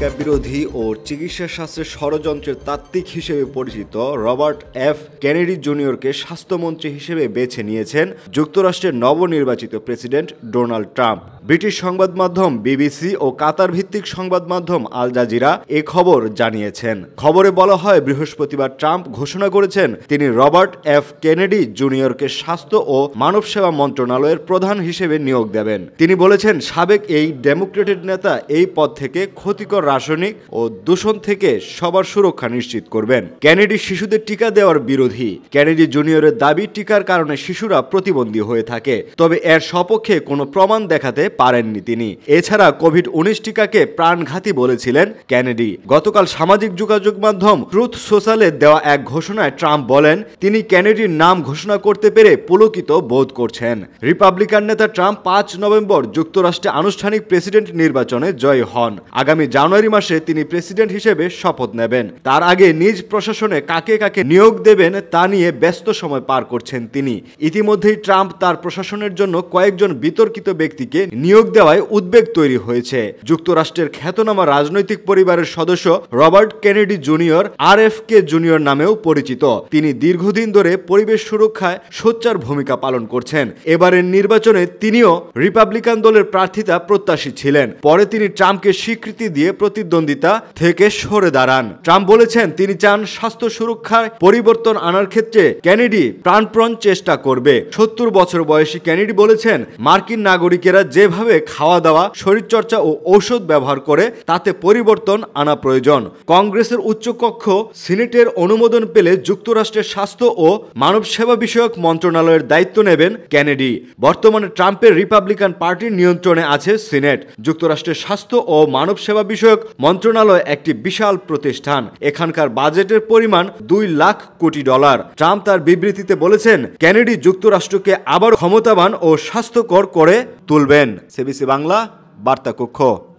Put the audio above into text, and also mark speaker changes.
Speaker 1: America বিরোধী ও চিকিৎসা শাস্ত্রের ষড়যন্ত্রের তাত্ত্বিক হিসেবে পরিচিত রবার্ট এফ কেনেডি জুনিয়রকে স্বাস্থ্যমন্ত্রী হিসেবে বেছে নিয়েছেন যুক্তরাষ্ট্রের নবনির্বাচিত প্রেসিডেন্ট ডোনাল্ড ট্রাম্প। ব্রিটিশ সংবাদ মাধ্যম বিবিসি ও কাতার ভিত্তিক সংবাদ মাধ্যম আল জাজিরা এ খবর জানিয়েছেন। খবরে বলা হয়, বৃহস্পতিবার ট্রাম্প ঘোষণা করেছেন তিনি রবার্ট এফ কেনেডি জুনিয়রকে স্বাস্থ্য ও মানব সেবা মন্ত্রণালয়ের প্রধান হিসেবে নিয়োগ দেবেন। তিনি বলেছেন, সাবেক এই ডেমোক্রেটের নেতা এই পদ থেকে ক্ষতিকর রাসায়নিক ও দূষণ থেকে সবার সুরক্ষা নিশ্চিত করবেন। কেনেডি শিশুদের টিকা দেওয়ার বিরোধী। কেনেডি জুনিয়রের দাবি, টিকার কারণে শিশুরা প্রতিবন্ধী হয়ে থাকে, তবে এর সপক্ষে কোনো প্রমাণ দেখাতে পারেননি তিনি। এছাড়া কোভিড-19 টিকাকে প্রাণঘাতী বলেছিলেন কেনেডি। গতকাল সামাজিক যোগাযোগ মাধ্যম ট্রুথ সোশ্যালে দেওয়া এক ঘোষণায় ট্রাম্প বলেন, তিনি কেনেডির নাম ঘোষণা করতে পেরে পুলকিত বোধ করছেন। রিপাবলিকান নেতা ট্রাম্প 5 নভেম্বর যুক্তরাষ্ট্রে আনুষ্ঠানিক প্রেসিডেন্ট নির্বাচনে জয়ী হন। আগামী জানুয়ারি মাসে তিনি প্রেসিডেন্ট হিসেবে শপথ নেবেন। তার আগে নিজ প্রশাসনে কাকে কাকে নিয়োগ দেবেন তা নিয়ে ব্যস্ত সময় পার করছেন তিনি। ইতিমধ্যেই ট্রাম্প তার প্রশাসনের জন্য কয়েকজন বিতর্কিত ব্যক্তিকে নিয়োগ দেওয়ায় উদ্বেগ তৈরি হয়েছে। যুক্তরাষ্ট্রের খ্যাতনামা রাজনৈতিক পরিবারের সদস্য Robert Kennedy junior RFK junior নামেও পরিচিত। তিনি দীর্ঘদিন ধরে পরিবেশ সুরক্ষায় সোচ্চার ভূমিকা পালন করছেন। এবারের নির্বাচনে তিনিও রিপাবলিকান দলের প্রার্থিতা প্রত্যাশী ছিলেন। পরে তিনি ট্রাম্পকে স্বীকৃতি দিয়ে প্রতিদ্বন্দ্বিতা থেকে সরে দাঁড়ান। ট্রাম্প বলেছেন, তিনি চান স্বাস্থ্য সুরক্ষায় পরিবর্তন আনার ক্ষেত্রে কেনেডি প্রাণপণ চেষ্টা করবে। 70 বছর বয়সী কেনেডি বলেছেন, মার্কিন নাগরিকেরা যেভাবে খাওয়া দাওয়া, শরীরচর্চা ও ঔষধ ব্যবহার করে তাতে পরিবর্তন আনা প্রয়োজন। কংগ্রেসের উচ্চকক্ষ সিনেটের অনুমোদন পেলে যুক্তরাষ্ট্রের স্বাস্থ্য ও মানব সেবা বিষয়ক মন্ত্রণালয়ের দায়িত্ব নেবেন কেনেডি। বর্তমানে ট্রাম্পের রিপাবলিকান পার্টির নিয়ন্ত্রণে আছে সিনেট। যুক্তরাষ্ট্রের স্বাস্থ্য ও মানব সেবা বিষয়ক মন্ত্রণালয় একটি বিশাল প্রতিষ্ঠান। এখানকার বাজেটের পরিমাণ $2 লাখ কোটি। ট্রাম্প তার বিবৃতিতে বলেছেন, কেনেডি যুক্তরাষ্ট্রকে আবার ক্ষমতাবান ও স্বাস্থ্যকর করে তুলবেন। সিবিসি বাংলা বার্তা কক্ষ।